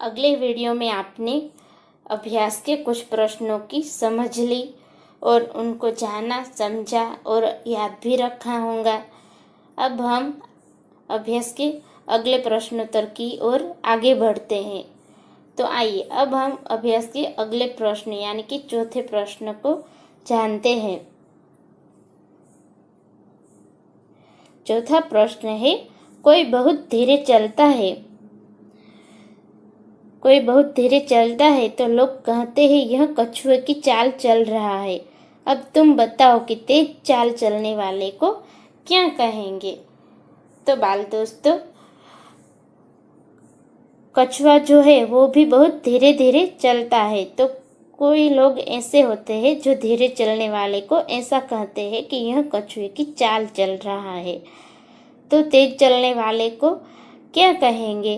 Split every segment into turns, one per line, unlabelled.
अगले वीडियो में आपने अभ्यास के कुछ प्रश्नों की समझ ली और उनको जाना, समझा और याद भी रखा होगा। अब हम अभ्यास के अगले प्रश्नोत्तर की ओर आगे बढ़ते हैं। तो आइए अब हम अभ्यास के अगले प्रश्न यानी कि चौथे प्रश्न को जानते हैं। चौथा प्रश्न है, कोई बहुत धीरे चलता है। कोई बहुत धीरे चलता है तो लोग कहते हैं यह कछुए की चाल चल रहा है। अब तुम बताओ कि तेज चाल चलने वाले को क्या कहेंगे। तो बाल दोस्तों, कछुआ जो है वो भी बहुत धीरे धीरे चलता है। तो कोई लोग ऐसे होते हैं जो धीरे चलने वाले को ऐसा कहते हैं कि यह कछुए की चाल चल रहा है। तो तेज चलने वाले को क्या कहेंगे।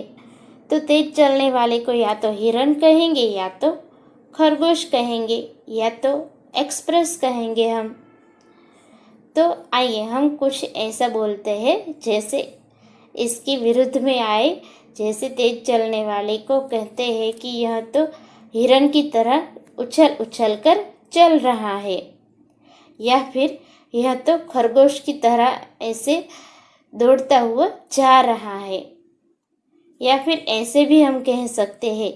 तो तेज चलने वाले को या तो हिरन कहेंगे, या तो खरगोश कहेंगे, या तो एक्सप्रेस कहेंगे हम। तो आइए हम कुछ ऐसा बोलते हैं जैसे इसकी विरुद्ध में आए। जैसे तेज चलने वाले को कहते हैं कि यह तो हिरन की तरह उछल उछल कर चल रहा है, या फिर यह तो खरगोश की तरह ऐसे दौड़ता हुआ जा रहा है, या फिर ऐसे भी हम कह सकते हैं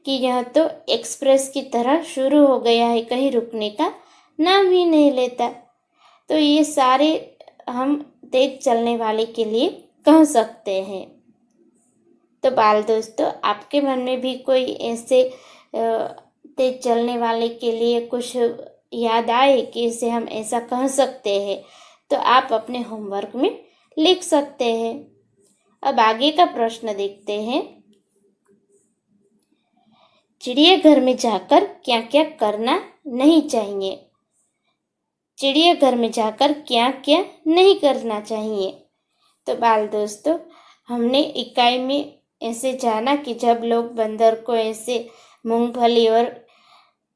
कि यह तो एक्सप्रेस की तरह शुरू हो गया है, कहीं रुकने का नाम ही नहीं लेता। तो ये सारे हम तेज चलने वाले के लिए कह सकते हैं। तो बाल दोस्तों, आपके मन में भी कोई ऐसे तेज चलने वाले के लिए कुछ याद आए कि इसे हम ऐसा कह सकते हैं, तो आप अपने होमवर्क में लिख सकते हैं। अब आगे का प्रश्न देखते हैं। चिड़ियाघर में जाकर क्या क्या करना नहीं चाहिए। चिड़ियाघर में जाकर क्या क्या नहीं करना चाहिए। तो बाल दोस्तों, हमने इकाई में ऐसे जाना कि जब लोग बंदर को ऐसे मूंगफली और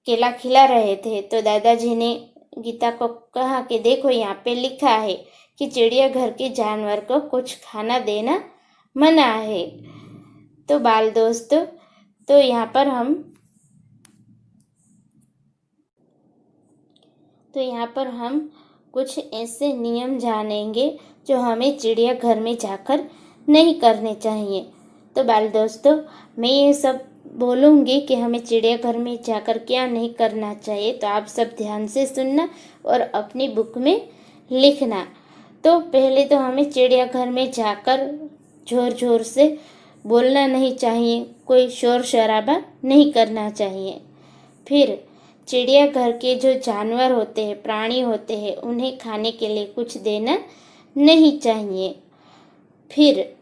केला खिला रहे थे, तो दादाजी ने गीता को कहा कि देखो यहाँ पे लिखा है कि चिड़ियाघर के जानवर को कुछ खाना देना मना है। तो बाल दोस्तों, तो यहाँ पर हम कुछ ऐसे नियम जानेंगे जो हमें चिड़ियाघर में जाकर नहीं करने चाहिए। तो बाल दोस्तों, मैं ये सब बोलूँगी कि हमें चिड़ियाघर में जाकर क्या नहीं करना चाहिए, तो आप सब ध्यान से सुनना और अपनी बुक में लिखना। तो पहले तो हमें चिड़ियाघर में जाकर जोर जोर से बोलना नहीं चाहिए, कोई शोर शराबा नहीं करना चाहिए। फिर चिड़ियाघर के जो जानवर होते हैं, प्राणी होते हैं, उन्हें खाने के लिए कुछ देना नहीं चाहिए। फिर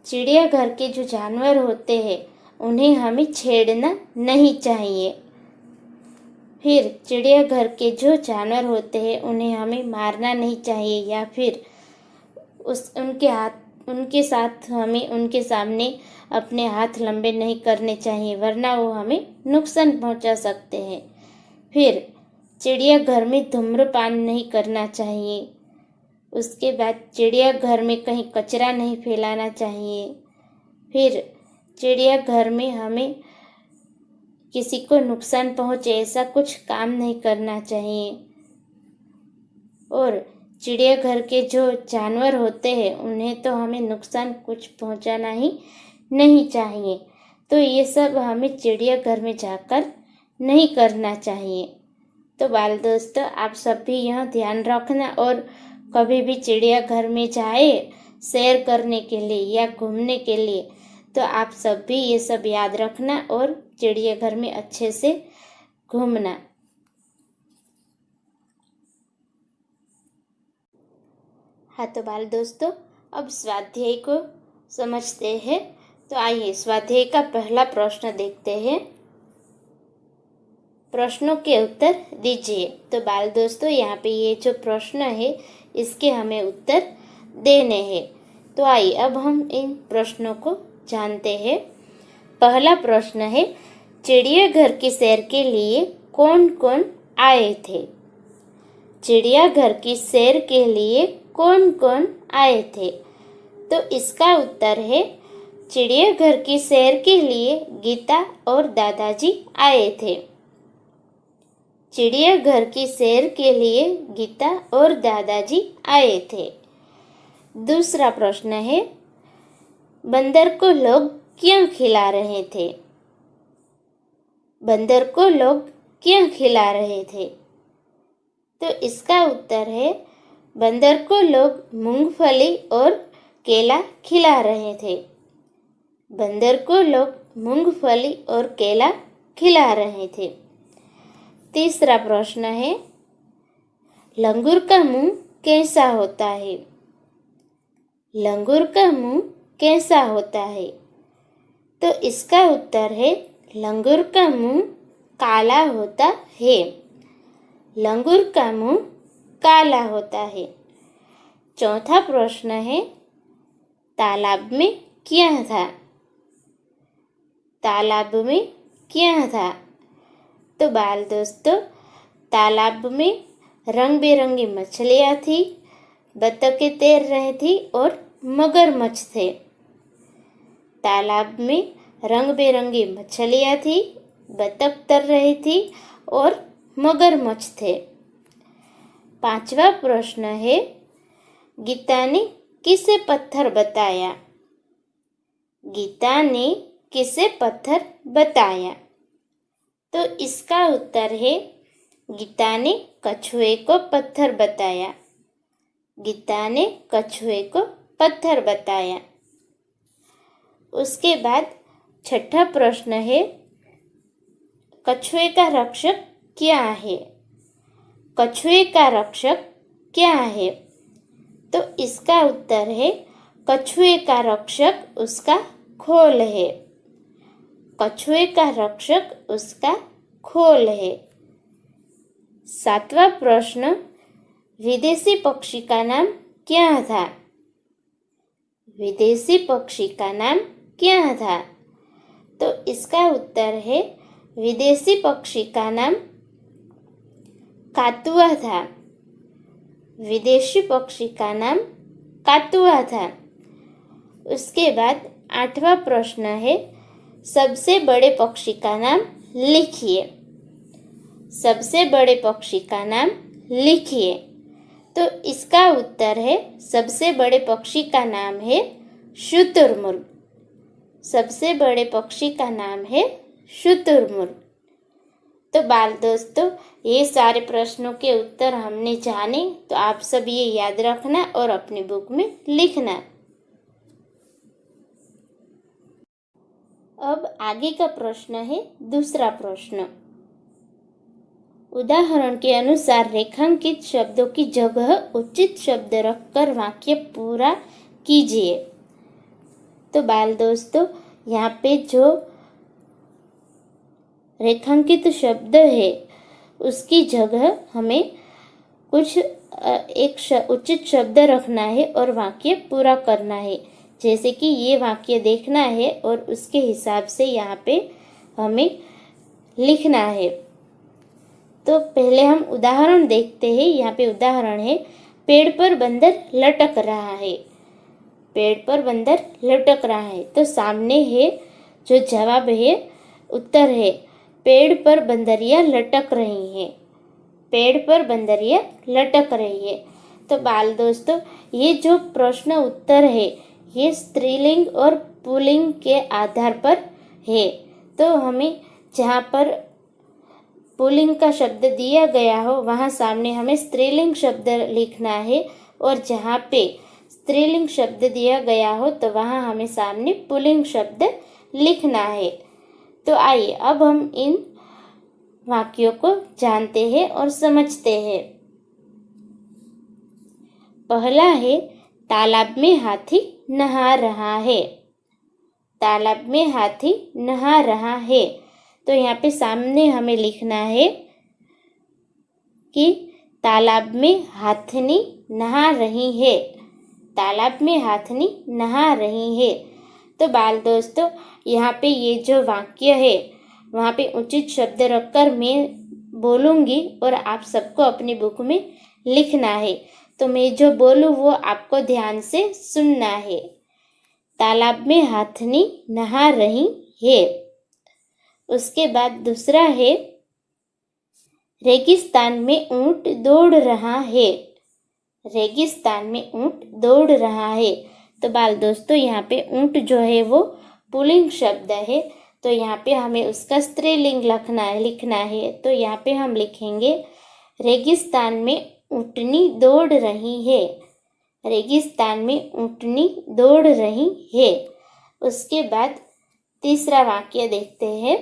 चिड़ियाघर के जो जानवर होते हैं उन्हें हमें छेड़ना नहीं चाहिए। फिर चिड़ियाघर के जो जानवर होते हैं उन्हें हमें मारना नहीं चाहिए, या फिर उनके साथ हमें उनके सामने अपने हाथ लंबे नहीं करने चाहिए, वरना वो हमें नुकसान पहुंचा सकते हैं। फिर चिड़ियाघर में धूम्रपान नहीं करना चाहिए। उसके बाद चिड़ियाघर में कहीं कचरा नहीं फैलाना चाहिए। फिर चिड़ियाघर में हमें किसी को नुकसान पहुंचे ऐसा कुछ काम नहीं करना चाहिए। और चिड़ियाघर के जो जानवर होते हैं उन्हें तो हमें नुकसान कुछ पहुंचाना ही नहीं चाहिए। तो ये सब हमें चिड़ियाघर में जाकर नहीं करना चाहिए। तो बाल दोस्तों, आप सब भी यह ध्यान रखना और कभी भी चिड़ियाघर में जाए सैर करने के लिए या घूमने के लिए, तो आप सब भी ये सब याद रखना और चिड़ियाघर में अच्छे से घूमना। हाँ, तो बाल दोस्तों, अब स्वाध्याय को समझते हैं। तो आइए स्वाध्याय का पहला प्रश्न देखते हैं। प्रश्नों के उत्तर दीजिए। तो बाल दोस्तों, यहाँ पे ये जो प्रश्न है इसके हमें उत्तर देने हैं। तो आइए अब हम इन प्रश्नों को जानते हैं। पहला प्रश्न है, चिड़ियाघर की सैर के लिए कौन कौन आए थे। चिड़ियाघर की सैर के लिए कौन कौन आए थे। तो इसका उत्तर है चिड़ियाघर की सैर के लिए गीता और दादाजी आए थे। चिड़ियाघर की सैर के लिए गीता और दादाजी आए थे। दूसरा प्रश्न है, बंदर को लोग क्यों खिला रहे थे? बंदर को लोग क्यों खिला रहे थे? तो इसका उत्तर है, बंदर को लोग मूंगफली और केला खिला रहे थे। बंदर को लोग मूंगफली और केला खिला रहे थे। तीसरा प्रश्न है, लंगूर का मुंह कैसा होता है? लंगूर का मुंह कैसा होता है? तो इसका उत्तर है, लंगूर का मुंह काला होता है। लंगूर का मुंह काला होता है। चौथा प्रश्न है, तालाब में क्या था? तालाब में क्या था? तो बाल दोस्तों, तालाब में रंग बिरंगी मछलियाँ थी, बत्तखें तैर रही थी और मगरमच्छ थे। तालाब में रंग बिरंगी मछलियाँ थी, बत्तख तैर रही थी और मगरमच्छ थे। पांचवा प्रश्न है, गीता ने किसे पत्थर बताया? गीता ने किसे पत्थर बताया? तो इसका उत्तर है, गीता ने कछुए को पत्थर बताया। गीता ने कछुए को पत्थर बताया। उसके बाद छठा प्रश्न है, कछुए का रक्षक क्या है? कछुए का रक्षक क्या है? तो इसका उत्तर है, कछुए का रक्षक उसका खोल है। कछुए का रक्षक उसका खोल है। सातवां प्रश्न, विदेशी पक्षी का नाम क्या था? विदेशी पक्षी का नाम क्या था? तो इसका उत्तर है, विदेशी पक्षी का नाम कातुआ था। विदेशी पक्षी का नाम कातुआ था। उसके बाद आठवां प्रश्न है, सबसे बड़े पक्षी का नाम लिखिए। सबसे बड़े पक्षी का नाम लिखिए। तो इसका उत्तर है, सबसे बड़े पक्षी का नाम है शुतुरमुर्ग। सबसे बड़े पक्षी का नाम है शुतुरमुर्ग। तो बाल दोस्तों, ये सारे प्रश्नों के उत्तर हमने जाने, तो आप सब ये याद रखना और अपनी बुक में लिखना। अब आगे का प्रश्न है दूसरा प्रश्न। उदाहरण के अनुसार रेखांकित शब्दों की जगह उचित शब्द रखकर वाक्य पूरा कीजिए। तो बाल दोस्तों, यहाँ पे जो रेखांकित शब्द है उसकी जगह हमें कुछ एक उचित शब्द रखना है और वाक्य पूरा करना है। जैसे कि ये वाक्य देखना है और उसके हिसाब से यहाँ पे हमें लिखना है। तो पहले हम उदाहरण देखते हैं। यहाँ पे उदाहरण है, पेड़ पर बंदर लटक रहा है। पेड़ पर बंदर लटक रहा है। तो सामने है जो जवाब है, उत्तर है, पेड़ पर बंदरियाँ लटक रही हैं। पेड़ पर बंदरियाँ लटक रही है। तो बाल दोस्तों, ये जो प्रश्न उत्तर है ये स्त्रीलिंग और पुल्लिंग के आधार पर है। तो हमें जहाँ पर पुल्लिंग का शब्द दिया गया हो वहाँ सामने हमें स्त्रीलिंग शब्द लिखना है, और जहाँ पे स्त्रीलिंग शब्द दिया गया हो तो वहाँ हमें सामने पुल्लिंग शब्द लिखना है। तो आइए अब हम इन वाक्यों को जानते हैं और समझते हैं। पहला है, तालाब में हाथी नहा रहा है। तालाब में हाथी नहा रहा है। तो यहाँ पे सामने हमें लिखना है कि तालाब में हाथनी नहा रही है। तालाब में हाथनी नहा रही है। तो बाल दोस्तों, यहाँ पे ये जो वाक्य है वहाँ पे उचित शब्द रखकर मैं बोलूँगी और आप सबको अपनी बुक में लिखना है। तो मैं जो बोलूँ वो आपको ध्यान से सुनना है। तालाब में हाथनी नहा रही है। उसके बाद दूसरा है, रेगिस्तान में ऊंट दौड़ रहा है। रेगिस्तान में ऊंट दौड़ रहा है। तो बाल दोस्तों, यहाँ पे ऊंट जो है वो पुल्लिंग शब्द है, तो यहाँ पे हमें उसका स्त्रीलिंग लिखना है। तो यहाँ पे हम लिखेंगे, रेगिस्तान में ऊँटनी दौड़ रही है। रेगिस्तान में ऊँटनी दौड़ रही है। उसके बाद तीसरा वाक्य देखते हैं,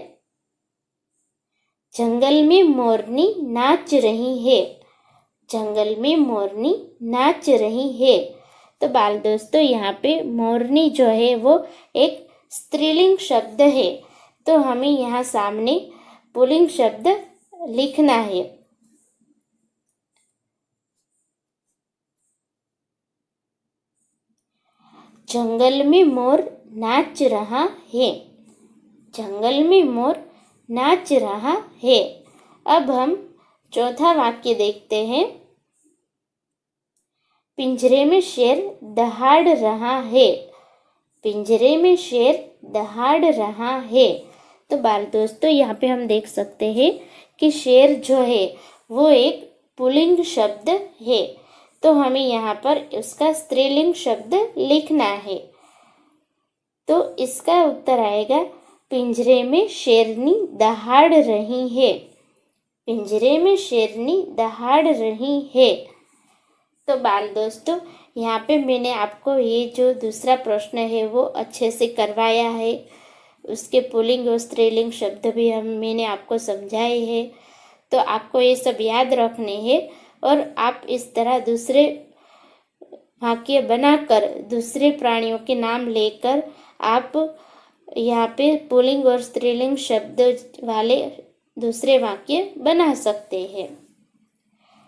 जंगल में मोरनी नाच रही है। जंगल में मोरनी नाच रही है। तो बाल दोस्तों, यहाँ पे मोरनी जो है वो एक स्त्रीलिंग शब्द है, तो हमें यहाँ सामने पुल्लिंग शब्द लिखना है। जंगल में मोर नाच रहा है। जंगल में मोर नाच रहा है। अब हम चौथा वाक्य देखते हैं, पिंजरे में शेर दहाड़ रहा है। पिंजरे में शेर दहाड़ रहा है। तो बाल दोस्तों, यहाँ पे हम देख सकते हैं कि शेर जो है वो एक पुल्लिंग शब्द है, तो हमें यहाँ पर उसका स्त्रीलिंग शब्द लिखना है। तो इसका उत्तर आएगा, पिंजरे में शेरनी दहाड़ रही है। पिंजरे में शेरनी दहाड़ रही है। तो बाल दोस्तों, यहाँ पे मैंने आपको ये जो दूसरा प्रश्न है वो अच्छे से करवाया है। उसके पुल्लिंग और स्त्रीलिंग शब्द भी मैंने आपको समझाए हैं। तो आपको ये सब याद रखने हैं और आप इस तरह दूसरे वाक्य बनाकर दूसरे प्राणियों के नाम लेकर आप यहाँ पे पुल्लिंग और स्त्रीलिंग शब्द वाले दूसरे वाक्य बना सकते हैं।